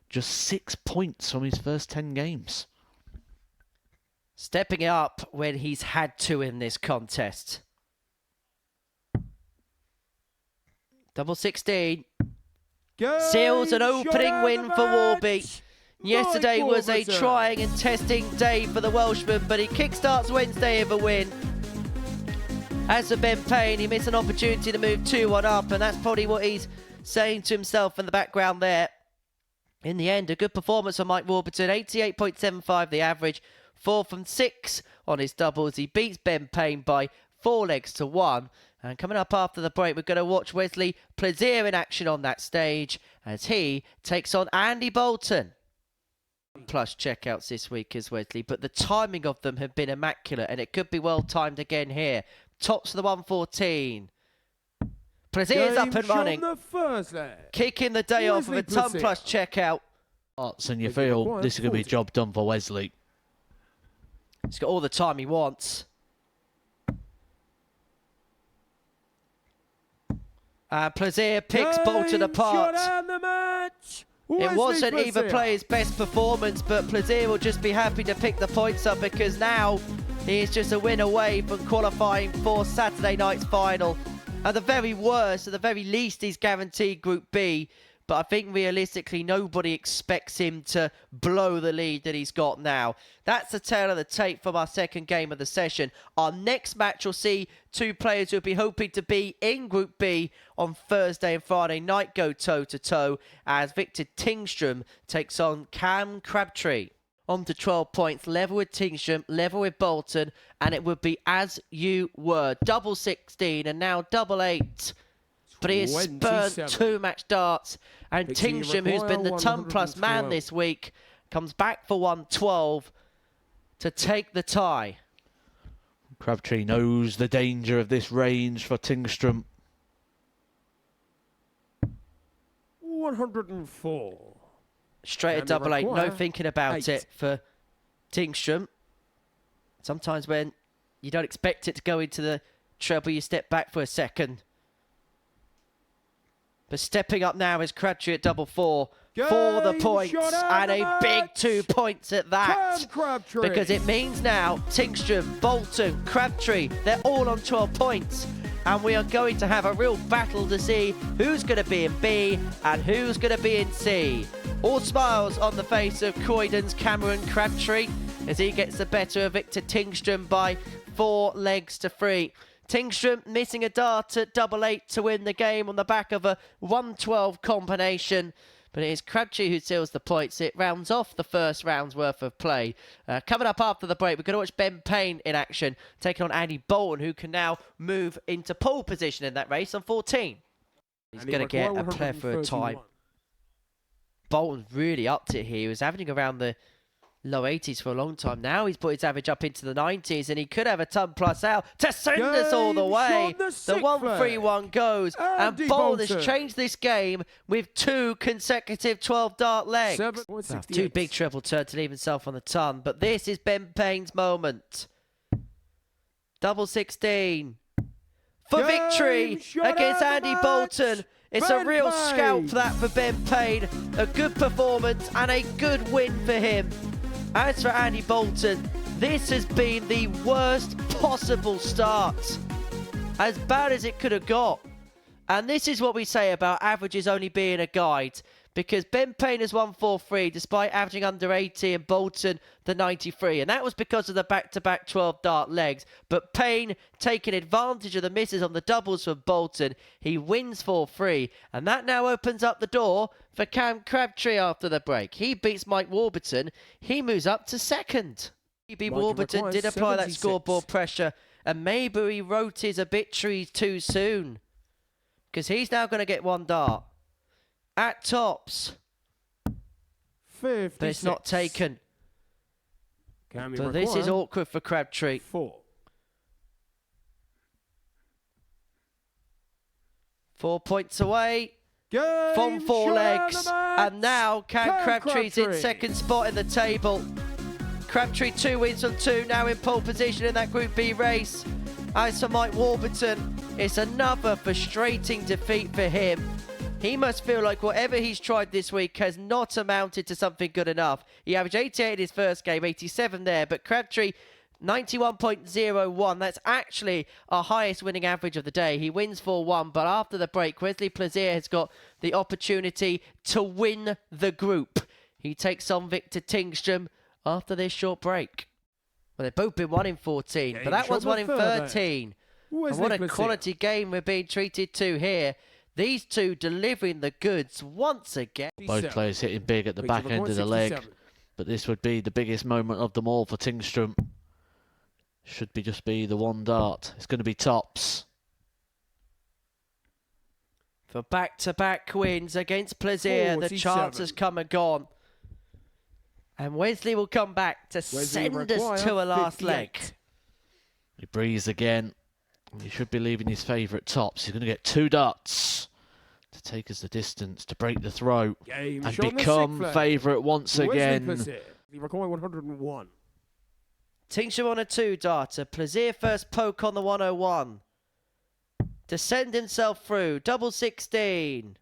just 6 points from his first 10 games. Stepping up when he's had to in this contest. Double 16. Seals an opening win for Warby. Yesterday was a trying and testing day for the Welshman, but he kickstarts Wednesday with a win. As for Ben Payne, he missed an opportunity to move 2-1 up, and that's probably what he's saying to himself in the background there. In the end, a good performance for Mike Warburton, 88.75 the average, 4 from 6 on his doubles. He beats Ben Payne by 4 legs to 1. And coming up after the break, we're going to watch Wesley Plaisier in action on that stage as he takes on Andy Boulton. Plus checkouts this week as Wesley, but the timing of them have been immaculate, and it could be well timed again here. Tops of the 114. Plaisier's up and running. Kicking the day off of a ton plus checkout. And you feel this is going to be a job done for Wesley. He's got all the time he wants. Plaisier picks Boulton apart. It wasn't either player's best performance, but Plaisier will just be happy to pick the points up because now he is just a win away from qualifying for Saturday night's final. At the very worst, at the very least, he's guaranteed Group B. But I think realistically, nobody expects him to blow the lead that he's got now. That's the tale of the tape from our second game of the session. Our next match will see two players who will be hoping to be in Group B on Thursday and Friday night go toe-to-toe as Victor Tingstrom takes on Cam Crabtree. On to 12 points, level with Tingstrom, level with Boulton, and it would be as you were. Double 16 and now double 8. But he has spurned 2 match darts. And Tingstrom, who's been the ton plus man this week, comes back for 112 to take the tie. Crabtree knows the danger of this range for Tingstrom. 104. Straight at double 8, no thinking about it for Tingstrom. Sometimes when you don't expect it to go into the treble, you step back for a second. But stepping up now is Crabtree at double 4 for the points, and a big 2 points at that. Because it means now Tingstrom, Boulton, Crabtree, they're all on 12 points. And we are going to have a real battle to see who's going to be in B and who's going to be in C. All smiles on the face of Croydon's Cameron Crabtree as he gets the better of Victor Tingstrom by 4 legs to 3. Tingstrom missing a dart at double 8 to win the game on the back of a 112 combination. But it is Crabtree who seals the points. It rounds off the first round's worth of play. Coming up after the break, we're going to watch Ben Payne in action, taking on Andy Boulton, who can now move into pole position in that race on 14. He's going to get a plethora of time. Boulton really upped it here. He was averaging around the low 80s for a long time. Now he's put his average up into the 90s, and he could have a ton plus out to send us all the way. The 1-3-1 goes, and Boulton has changed this game with 2 consecutive 12-dart legs. 2 big triple turn to leave himself on the ton, but this is Ben Payne's moment. Double 16 for victory against Andy Boulton. It's a real scalp that for Ben Payne. A good performance and a good win for him. As for Andy Boulton, this has been the worst possible start. As bad as it could have got. And this is what we say about averages only being a guide. Because Ben Payne has won 4-3 despite averaging under 80 and Boulton the 93. And that was because of the back-to-back 12-dart legs. But Payne taking advantage of the misses on the doubles from Boulton. He wins 4-3. And that now opens up the door for Cam Crabtree after the break. He beats Mike Warburton. He moves up to second. Maybe Warburton did apply that scoreboard pressure. And maybe he wrote his obituaries too soon. Because he's now going to get 1 dart. At tops. 56. But it's not taken. But this is awkward for Crabtree. 4. 4 points away from 4 legs. And now Cam Crabtree's in second spot in the table. Crabtree 2 wins from 2, now in pole position in that Group B race. As for Mike Warburton, it's another frustrating defeat for him. He must feel like whatever he's tried this week has not amounted to something good enough. He averaged 88 in his first game, 87 there, but Crabtree 91.01. That's actually our highest winning average of the day. He wins 4-1, but after the break, Wesley Plaisier has got the opportunity to win the group. He takes on Victor Tingstrom after this short break. Well, they've both been 1 in 14, but that one's 1 in 13. And what a quality game we're being treated to here. These two delivering the goods once again. Both players hitting big at the back end of the leg, but this would be the biggest moment of them all for Tingstrom. Should be just be the one dart. It's going to be tops. For back-to-back wins against Plaisier, the chance has come and gone. And Wesley will come back to send us to a last leg. He breathes again. He should be leaving his favourite tops. He's going to get 2 darts to take us the distance, to break the throw, and become favourite once again. He required 101. Tingstrom on a 2-darter. Plaisier first poke on the 101. To send himself through. Double 16.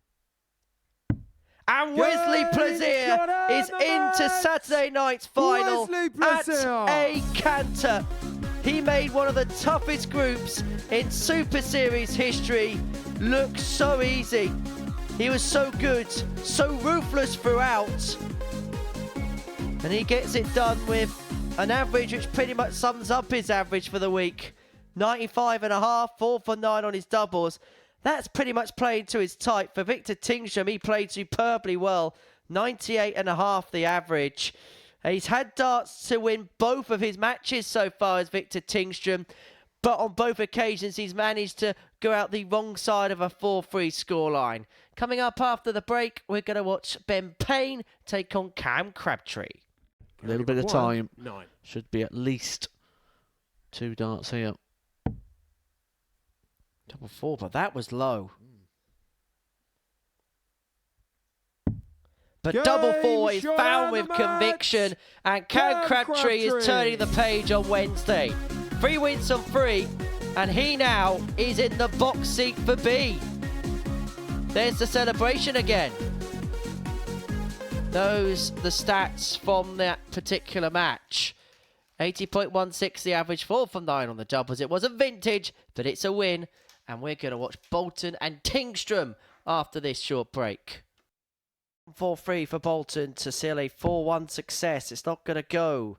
And Wesley Plaisier is into Saturday night's final at a canter. He made one of the toughest groups in Super Series history look so easy. He was so good, so ruthless throughout. And he gets it done with an average which pretty much sums up his average for the week. 95.5, 4 for 9 on his doubles. That's pretty much playing to his type. For Victor Tingstrom, he played superbly well. 98.5 the average. He's had darts to win both of his matches so far as Victor Tingstrom, but on both occasions he's managed to go out the wrong side of a 4-3 scoreline. Coming up after the break, we're going to watch Payne take on Cam Crabtree. A little bit of time. Should be at least 2 darts here. Double 4, but that was low. But double 4 is found with conviction, and Cam Crabtree is turning the page on Wednesday. 3 wins on 3, and he now is in the box seat for B. There's the celebration again. Those the stats from that particular match. 80.16 the average, 4 from 9 on the doubles. It wasn't vintage, but it's a win. And we're going to watch Boulton and Tingstrom after this short break. 4-3 for Boulton to seal a 4-1 success. It's not going to go.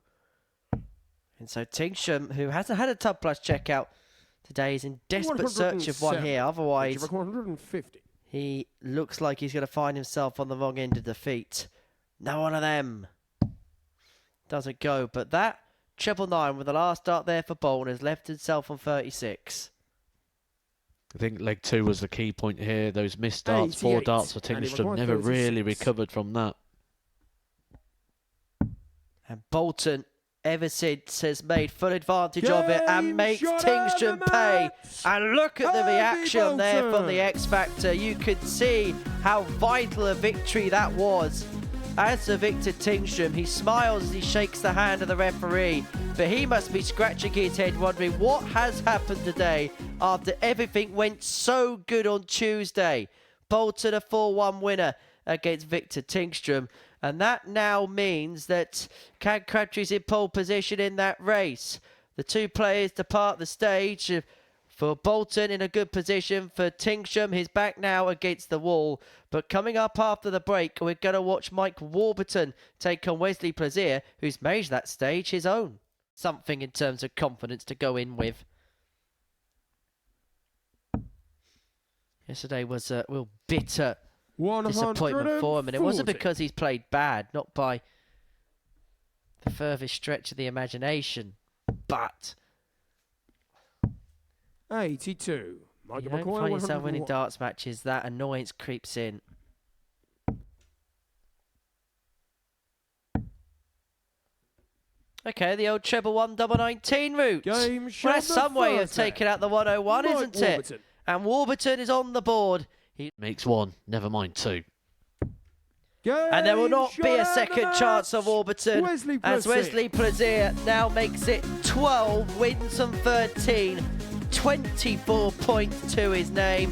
And so Tingstrom, who hasn't had a Tub Plus checkout today, is in desperate search of one here. Otherwise, 150. He looks like he's going to find himself on the wrong end of defeat. No one of them. Doesn't go. But that 999 with the last dart there for Boulton has left himself on 36. I think leg 2 was the key point here. Those missed darts, 4 darts for Tingstrom. Never really recovered from that. And Boulton, ever since, has made full advantage of it and makes Tingstrom pay. And look at the reaction there from the X Factor. You could see how vital a victory that was. As for Victor Tingstrom, he smiles as he shakes the hand of the referee, but he must be scratching his head wondering what has happened today after everything went so good on Tuesday. Boulton a 4-1 winner against Victor Tingstrom, and that now means that Cam Crabtree's in pole position in that race. The 2 players depart the stage. For Boulton in a good position. For Tingstrom, he's back now against the wall. But coming up after the break, we're going to watch Mike Warburton take on Wesley Plaisier, who's made that stage his own. Something in terms of confidence to go in with. Yesterday was a real bitter disappointment for him. And it wasn't because he's played bad, not by the furthest stretch of the imagination. But 82. You don't find yourself winning darts matches, that annoyance creeps in. Okay, the old treble 1 double 19 route. Well, that's some way of taking out the 101, isn't it? And Warburton is on the board. He makes 1, never mind 2. And there will not be a second chance of Warburton as Wesley Plaisier now makes it 12 wins and 13. 24 points to his name.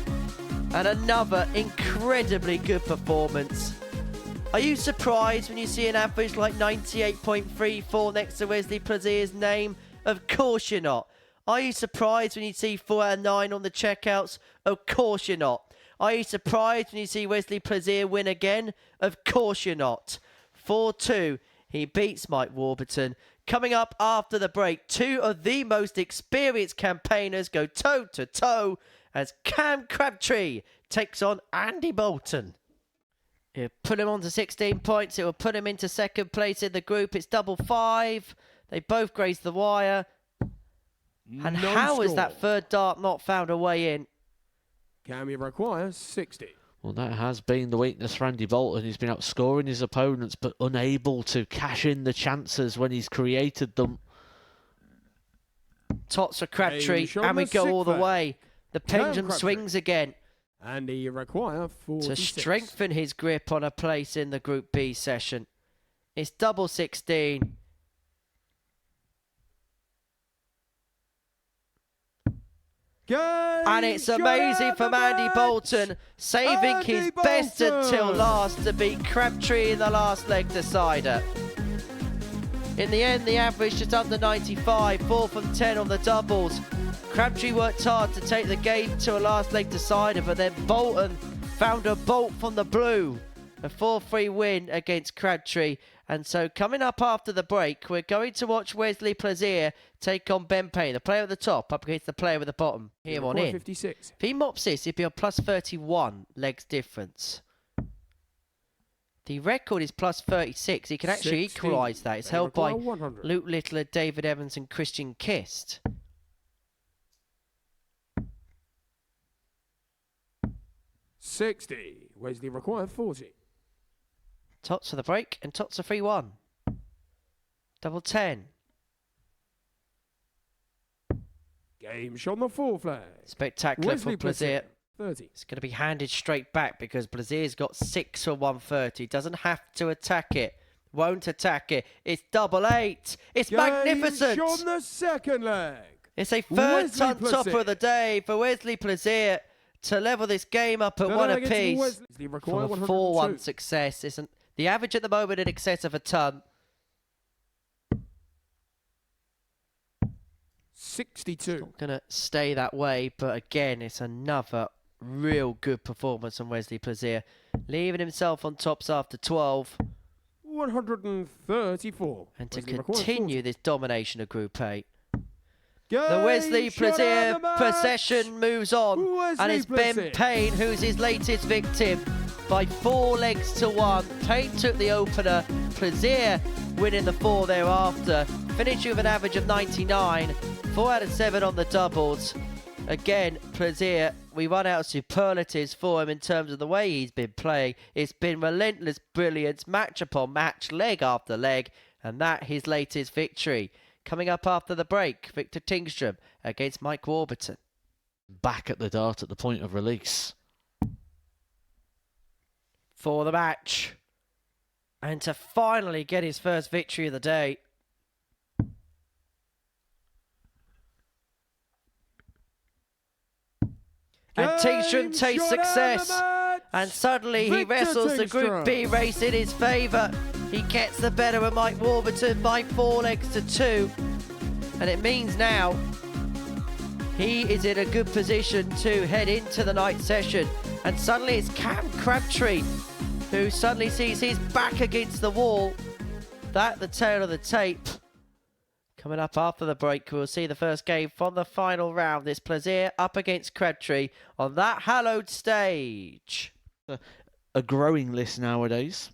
And another incredibly good performance. Are you surprised when you see an average like 98.34 next to Wesley Plaisier's name? Of course you're not. Are you surprised when you see 4 out of 9 on the checkouts? Of course you're not. Are you surprised when you see Wesley Plaisier win again? Of course you're not. 4-2, he beats Mike Warburton. Coming up after the break, 2 of the most experienced campaigners go toe-to-toe as Cam Crabtree takes on Andy Boulton. It'll put him on to 16 points. It will put him into second place in the group. It's double 5. They both graze the wire. And how has that third dart not found a way in? Cam requires 60. Well, that has been the weakness for Andy Boulton. He's been outscoring his opponents, but unable to cash in the chances when he's created them. Tots for Crabtree, and we go all the way. The pendulum swings again. And he requires 46. To strengthen his grip on a place in the Group B session. It's double 16. And it's amazing from Andy Boulton, saving his best until last to beat Crabtree in the last leg decider. In the end, the average just under 95, 4 from 10 on the doubles. Crabtree worked hard to take the game to a last leg decider, but then Boulton found a bolt from the blue. A 4-3 win against Crabtree. And so coming up after the break, we're going to watch Wesley Plaisier take on Ben Payne, the player at the top, up against the player at the bottom. Here on in. 56. If he mops this, he'd be on plus 31 legs difference. The record is plus 36. He can actually equalise that. It's held by 100. Luke Littler, David Evans and Christian Kist. $60. Wesley required 40. Tots for the break and tots for 3-1. Double 10. Game shot on the 4 flag. Spectacular Wesley for Plaisier. 30. It's going to be handed straight back because Plaisier's got 6 for 130. Doesn't have to attack it. Won't attack it. It's double 8. It's magnificent. Game shot on the second leg. It's a third Wesley ton Plaisier. topper of the day for Wesley Plaisier to level this game up at 1 apiece. From a 4-1 success. The average at the moment in excess of a ton. 62. Not going to stay that way, but again, it's another real good performance from Wesley Plaisier, leaving himself on tops after 12. 134. And to Wesley continue this domination of Group A. Game The Wesley shot Plaisier out of the match. procession moves on, Wesley and it's Ben Plaisier. Payne who's his latest victim by 4 legs to 1. Payne took the opener, Plaisier winning the 4 thereafter, finishing with an average of 99, 4 out of 7 on the doubles. Again, Plaisier, we run out of superlatives for him in terms of the way he's been playing. It's been relentless brilliance, match upon match, leg after leg, and that his latest victory. Coming up after the break, Victor Tingstrom against Mike Warburton. Back at the dart at the point of release. For the match. And to finally get his first victory of the day. And Tingstrom tastes success. And suddenly he wrestles the Group B race in his favour. He gets the better of Mike Warburton by 4 legs to 2. And it means now he is in a good position to head into the night session. And suddenly it's Cam Crabtree who suddenly sees his back against the wall. That the tail of the tape. Coming up after the break, we'll see the first game from the final round. It's Plaisier up against Crabtree on that hallowed stage. A growing list nowadays.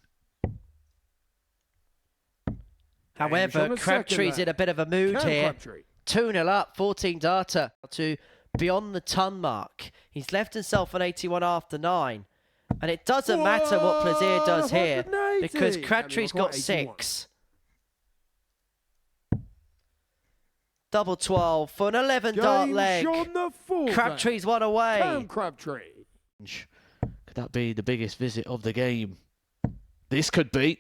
However, Crabtree's in a bit of a mood here. 2-0 up, 14 data to beyond the ton mark. He's left himself on 81 after 9. And it doesn't matter what Plaisier does here because Crabtree's got 6. Double 12 for an 11 dart leg. Crabtree's 1 away. Cam Crabtree. Could that be the biggest visit of the game? This could be.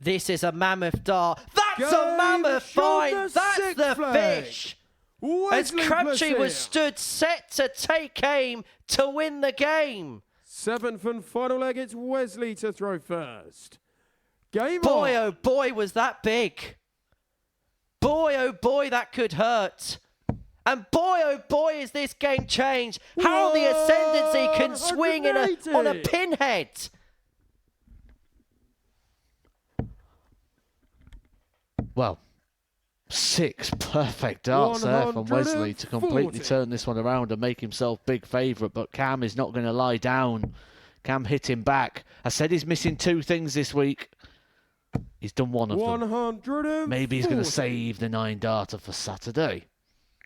This is a mammoth dart. That's a mammoth find. That's the fish. as Wesley Crabtree was Plaisier. stood set to take aim to win the game. 7th and final leg, it's Wesley to throw first. Game Boy, on. oh boy, was that big. Boy, oh boy, that could hurt. And boy, oh boy, is this game changed. How the ascendancy can swing on a pinhead. Well, 6 perfect darts there from Wesley to completely turn this one around and make himself big favourite. But Cam is not going to lie down. Cam hit him back. I said he's missing 2 things this week. He's done one of them. Maybe he's going to save the 9 darter for Saturday.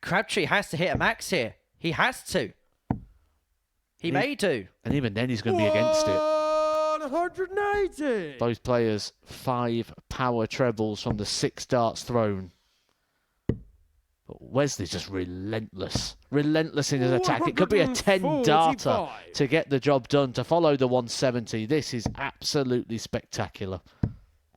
Crabtree has to hit a max here. He has to. He may do. And even then he's going to be against it. 180. Both players 5 power trebles from the 6 darts thrown. But Wesley's just relentless. Relentless in his attack. It could be a 10 darter to get the job done, to follow the 170. This is absolutely spectacular.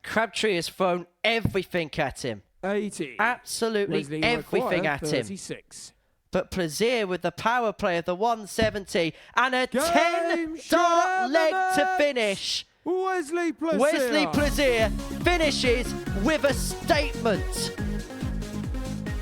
Crabtree has thrown everything at him. 80. Absolutely Wesley everything at him. 36. But Plaisier with the power play of the 170 and a Game 10-dart leg to match. finish. Wesley Plaisier. Wesley Plaisier finishes with a statement.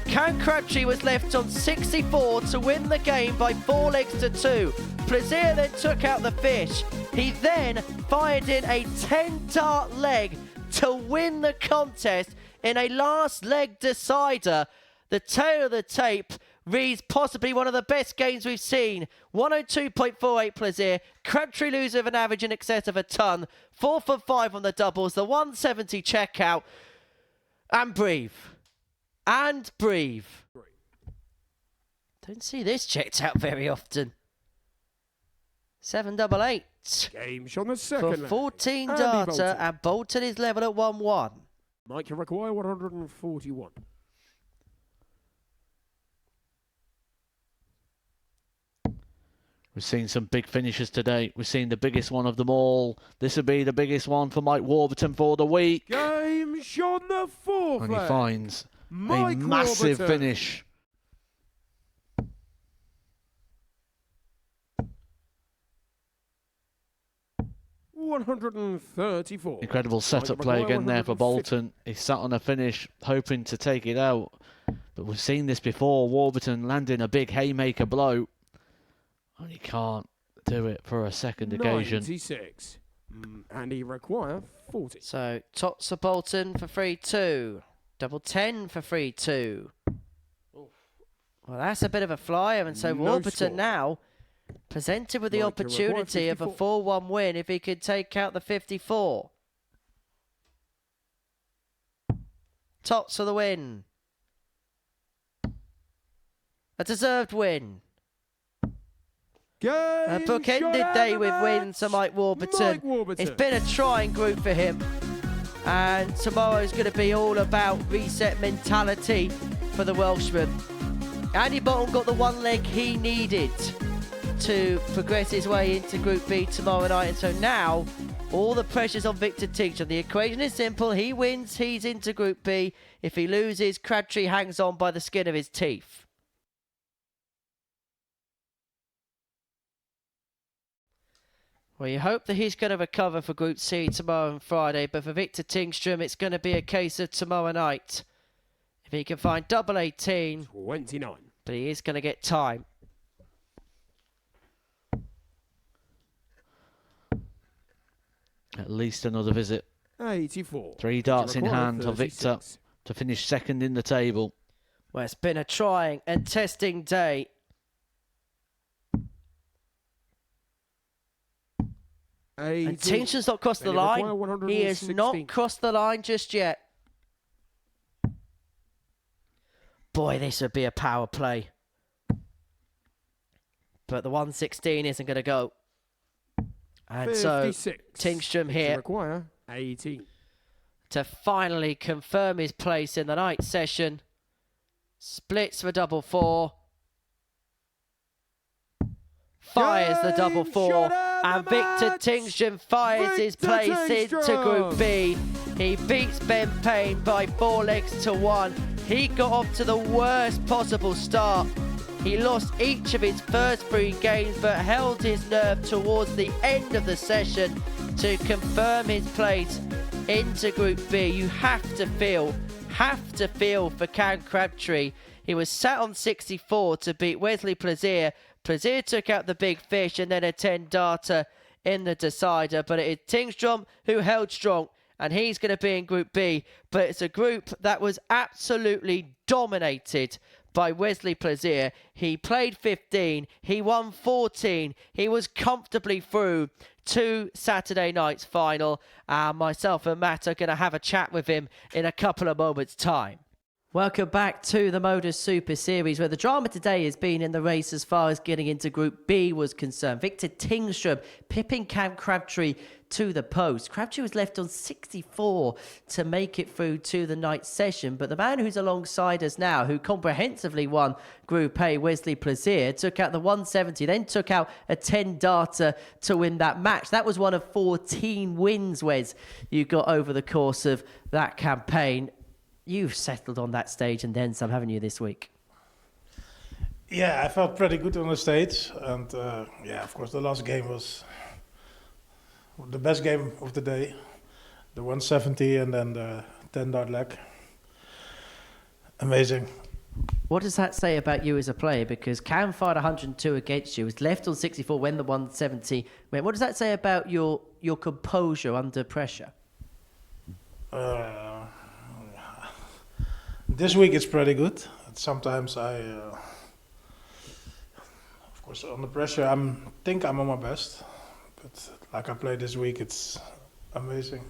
Cam Crabtree was left on 64 to win the game by 4 legs to 2. Plaisier then took out the fish. He then fired in a 10-dart leg to win the contest in a last leg decider. The tail of the tape reads possibly one of the best games we've seen. 102.48 Plaisier. Crabtree loses with an average in excess of a ton. 4 for 5 on the doubles. The 170 checkout. And breathe. And breathe. Don't see this checked out very often. 788. Game shot on the For second leg. 14 Andy darter, Boulton. and Boulton is level at 1-1. Mike, you require 141. We've seen some big finishes today. We've seen the biggest one of them all. This will be the biggest one for Mike Warburton for the week. Game shot on the fourth And he leg. finds Mike a massive Warburton. finish. $134. Incredible setup play again there for Boulton. He sat on a finish, hoping to take it out. But we've seen this before. Warburton landing a big haymaker blow. And he can't do it for a second occasion. 96. And he require 40. So, tots for Boulton for 3-2. Double 10 for 3-2. Well, that's a bit of a flyer, and so No Warburton score. now presented with the Mike, you require opportunity of a 54. 4-1 win if he could take out the 54. Tots for the win. A deserved win. A bookended day with wins for Mike Warburton. It's been a trying group for him. And tomorrow's going to be all about reset mentality for the Welshman. Andy Boulton got the 1 leg he needed to progress his way into Group B tomorrow night. And so now, all the pressure's on Victor Tingstrom. The equation is simple. He wins, he's into Group B. If he loses, Crabtree hangs on by the skin of his teeth. Well, you hope that he's going to recover for Group C tomorrow and Friday, but for Victor Tingstrom, it's going to be a case of tomorrow night. If he can find double 18, 29. but he is going to get time. At least another visit. 84. 3 darts in Require hand for Victor 36. to finish second in the table. Well, it's been a trying and testing day. And Tingstrom's not crossed the line. He has not crossed the line just yet. Boy, this would be a power play. But the 116 isn't going to go. And so Tingstrom here Require 18. to finally confirm his place in the night session. Splits for double 4. Fires the double 4. And Victor Tingstrom fires his place into Group B. He beats Ben Payne by 4 legs to 1. He got off to the worst possible start. He lost each of his first 3 games, but held his nerve towards the end of the session to confirm his place into Group B. You have to feel for Cam Crabtree. He was sat on 64 to beat Wesley Plaisier. Plaisier took out the big fish and then a 10-darter in the decider, but it is Tingstrom who held strong, and he's going to be in Group B. But it's a group that was absolutely dominated by Wesley Plaisier. He played 15, he won 14, he was comfortably through to Saturday night's final. Myself and Matt are going to have a chat with him in a couple of moments' time. Welcome back to the Modus Super Series, where the drama today has been in the race as far as getting into Group B was concerned. Victor Tingstrom pipping Cam Crabtree to the post. Crabtree was left on 64 to make it through to the night session, but the man who's alongside us now, who comprehensively won Group A, Wesley Plaisier, took out the 170, then took out a 10-darter to win that match. That was one of 14 wins, Wes, you got over the course of that campaign. You've settled on that stage and then some, haven't you, this week? Yeah, I felt pretty good on the stage. And yeah, of course, the last game was the best game of the day. The 170 and then the 10-dart leg. Amazing. What does that say about you as a player? Because Cam fired 102 against you, was left on 64 when the 170 went. What does that say about your composure under pressure? This week it's pretty good. Sometimes of course, under pressure, I think I'm on my best. But like I played this week, it's amazing.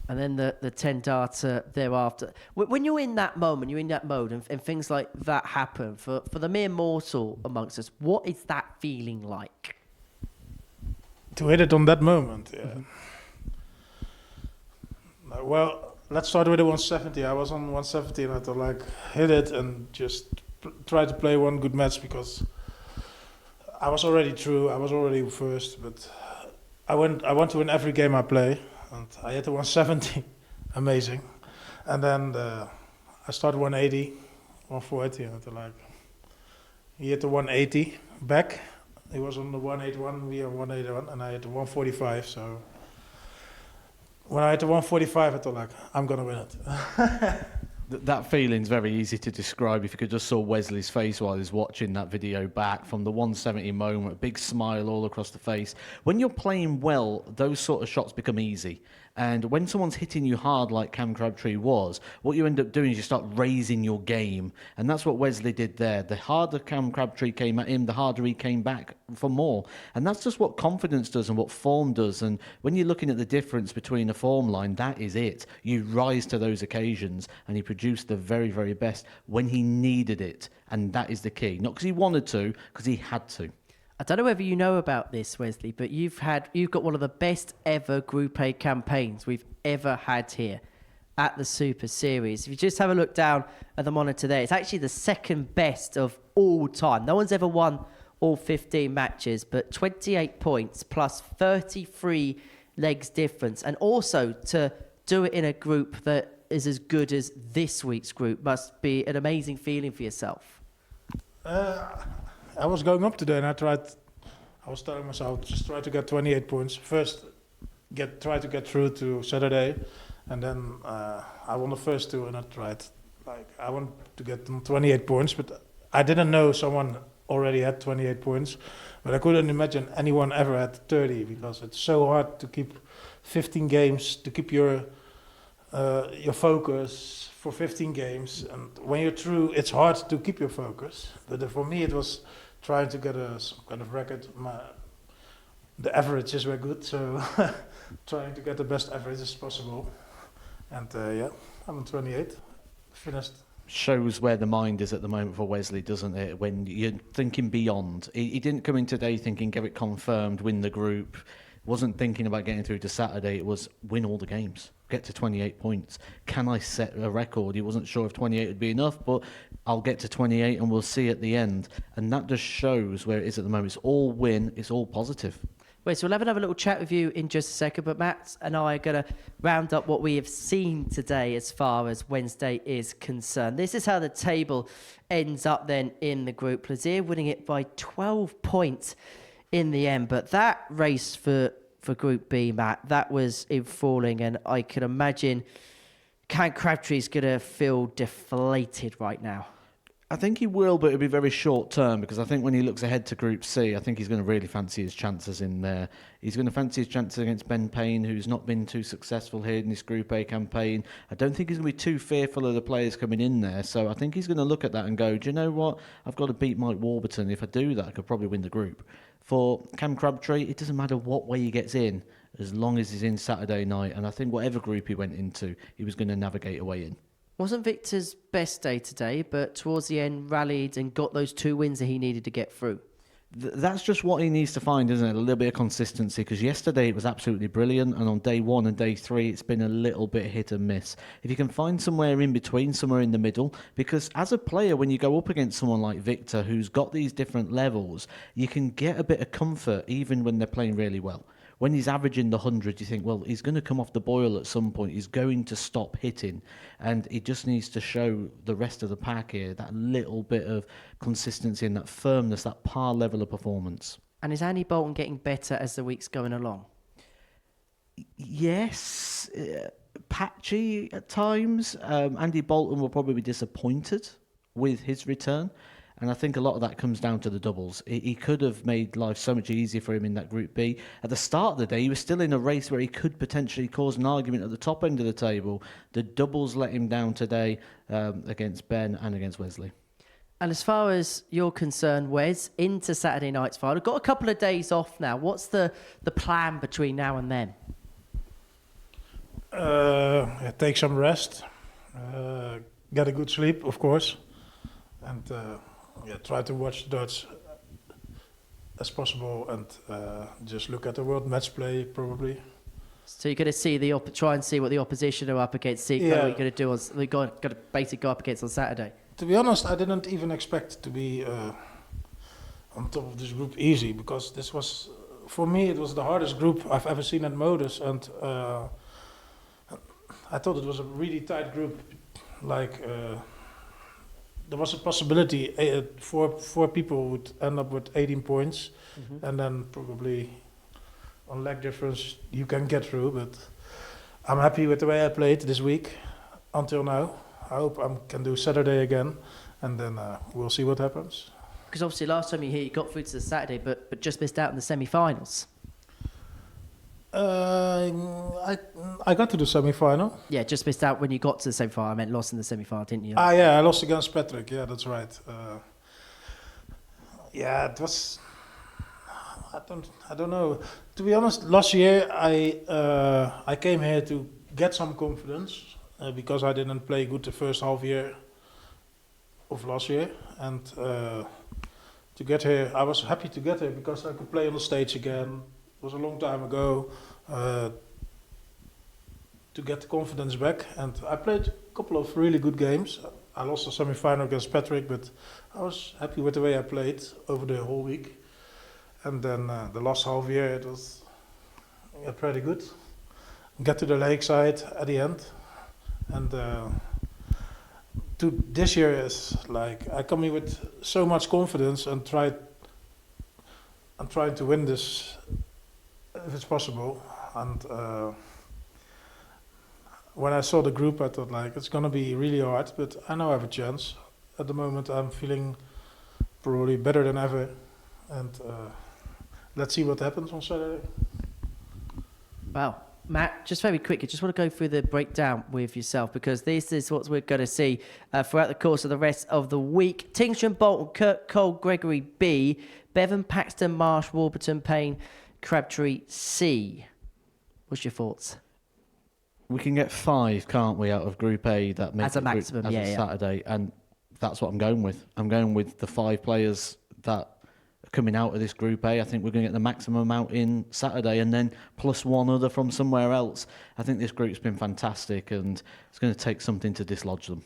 And then the 10-darter thereafter. When you're in that moment, you're in that mode, and things like that happen, for the mere mortal amongst us, what is that feeling like? To hit it on that moment, yeah. Well, let's start with the 170. I was on 170 and I had to like hit it and just try to play one good match, because I was already through. I was already first, but I want to win every game I play, and I hit the 170, amazing. And then I started 180, 140, and I had to like he hit the 180 back. He was on the 181, we are 181, and I hit the 145. So when I hit the 145, I thought like, I'm going to win it. That feeling's very easy to describe. If you could just saw Wesley's face while he's watching that video back from the 170 moment, a big smile all across the face. When you're playing well, those sort of shots become easy. And when someone's hitting you hard like Cam Crabtree was, what you end up doing is you start raising your game. And that's what Wesley did there. The harder Cam Crabtree came at him, the harder he came back for more. And that's just what confidence does and what form does. And when you're looking at the difference between a form line, that is it. You rise to those occasions, and he produced the very, very best when he needed it. And that is the key. Not because he wanted to, because he had to. I don't know whether you know about this, Wesley, but you've got one of the best ever Group A campaigns we've ever had here at the Super Series. If you just have a look down at the monitor there, it's actually the second best of all time. No one's ever won all 15 matches, but 28 points plus 33 legs difference. And also to do it in a group that is as good as this week's group must be an amazing feeling for yourself. I was going up today and I was telling myself, just try to get 28 points. First, try to get through to Saturday, and then I won the first two, and I tried, I wanted to get 28 points, but I didn't know someone already had 28 points, but I couldn't imagine anyone ever had 30, because it's so hard to keep 15 games, to keep your focus for 15 games, and when you're through, it's hard to keep your focus. But for me, it was trying to get some kind of record. The averages were good, so trying to get the best averages possible. And yeah, I'm on 28, finished. Shows where the mind is at the moment for Wesley, doesn't it? When you're thinking beyond. He didn't come in today thinking, get it confirmed, win the group. Wasn't thinking about getting through to Saturday. It was win all the games, get to 28 points. Can I set a record? He wasn't sure if 28 would be enough, but I'll get to 28 and we'll see at the end. And that just shows where it is at the moment. It's all win. It's all positive. Wait, so we'll have another little chat with you in just a second, but Matt and I are going to round up what we have seen today as far as Wednesday is concerned. This is how the table ends up then in the group. Plaisier winning it by 12 points in the end, but that race for Group B, Matt, that was enthralling, and I can imagine Cam Crabtree's going to feel deflated right now. I think he will, but it'll be very short term, because I think when he looks ahead to Group C, I think he's going to really fancy his chances in there. He's going to fancy his chances against Payne, who's not been too successful here in this Group A campaign. I don't think he's going to be too fearful of the players coming in there, so I think he's going to look at that and go, do you know what? I've got to beat Mike Warburton. If I do that, I could probably win the group. For Cam Crabtree, it doesn't matter what way he gets in, as long as he's in Saturday night, and I think whatever group he went into, he was going to navigate a way in. Wasn't Victor's best day today, but towards the end rallied and got those 2 wins that he needed to get through. That's just what he needs to find, isn't it? A little bit of consistency, because yesterday it was absolutely brilliant, and on day 1 and day 3 it's been a little bit hit and miss. If you can find somewhere in between, somewhere in the middle, because as a player, when you go up against someone like Victor, who's got these different levels, you can get a bit of comfort even when they're playing really well. When he's averaging the 100, you think, well, he's going to come off the boil at some point. He's going to stop hitting. And he just needs to show the rest of the pack here that little bit of consistency and that firmness, that par level of performance. And is Andy Boulton getting better as the week's going along? Yes. Patchy at times. Andy Boulton will probably be disappointed with his return. And I think a lot of that comes down to the doubles. He could have made life so much easier for him in that Group B. At the start of the day, he was still in a race where he could potentially cause an argument at the top end of the table. The doubles let him down today against Ben and against Wesley. And as far as you're concerned, Wes, into Saturday night's final, got a couple of days off now. What's the plan between now and then? Take some rest, get a good sleep, of course, and try to watch the Dutch as possible, and just look at the world match play probably. So you're going to see try and see what the opposition are up against. See what you're going to do. We're going to basically go up against on Saturday. To be honest, I didn't even expect to be on top of this group easy, because this was, for me, it was the hardest group I've ever seen at Modus, and I thought it was a really tight group. Like there was a possibility four people would end up with 18 points, and then probably on leg difference you can get through. But I'm happy with the way I played this week until now. I hope I can do Saturday again, and then we'll see what happens. Because obviously last time you got through to the Saturday, but just missed out in the semi-finals. I got to the semi-final. Yeah, just missed out when you got to the semi-final. I meant lost in the semi-final, didn't you? Yeah, I lost against Patrick. Yeah, that's right. It was. I don't know. To be honest, last year I came here to get some confidence because I didn't play good the first half year of last year, and to get here, I was happy to get here because I could play on the stage again. It was a long time ago, to get the confidence back, and I played a couple of really good games. I lost the semi-final against Patrick, but I was happy with the way I played over the whole week. And then the last half year, it was pretty good. Get to the lakeside at the end, and to this year is like I come in with so much confidence and I'm trying to win this if it's possible. And when I saw the group, I thought like it's gonna be really hard, but I know I have a chance. At the moment, I'm feeling probably better than ever, and let's see what happens on Saturday. Wow. Matt, just very quickly, just want to go through the breakdown with yourself, because this is what we're going to see throughout the course of the rest of the week. Tingstrom, Boulton, Kirk, Cole, Gregory, B. Bevan, Paxton, Marsh, Warburton, Payne, Crabtree, C. What's your thoughts? We can get 5, can't we, out of Group A that makes as a maximum, as a Saturday, and that's what I'm going with. I'm going with the 5 players that coming out of this Group A. I think we're going to get the maximum amount in Saturday, and then plus one other from somewhere else. I think this group's been fantastic, and it's going to take something to dislodge them.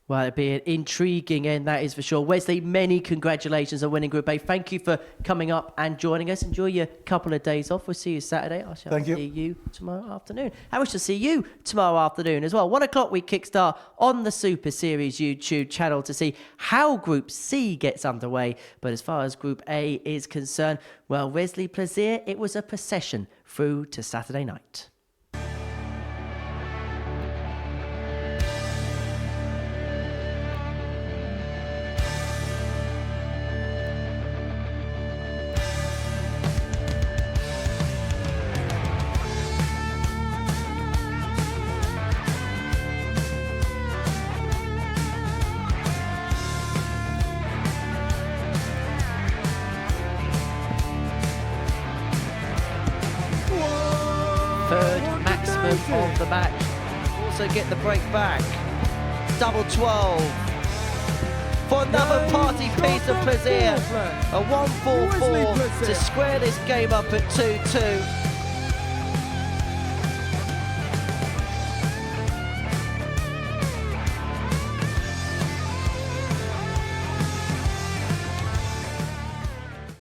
Well, it'd be an intriguing end, that is for sure. Wesley, many congratulations on winning Group A. Thank you for coming up and joining us. Enjoy your couple of days off. We'll see you Saturday. I shall see you tomorrow afternoon. And we shall see you tomorrow afternoon as well. 1 o'clock we kickstart on the Super Series YouTube channel to see how Group C gets underway. But as far as Group A is concerned, well, Wesley Plaisier, it was a procession through to Saturday night. Third maximum of the match. Also get the break back. Double 12. For another party piece of Plaisier. A 1-4-4 to square this game up at 2-2.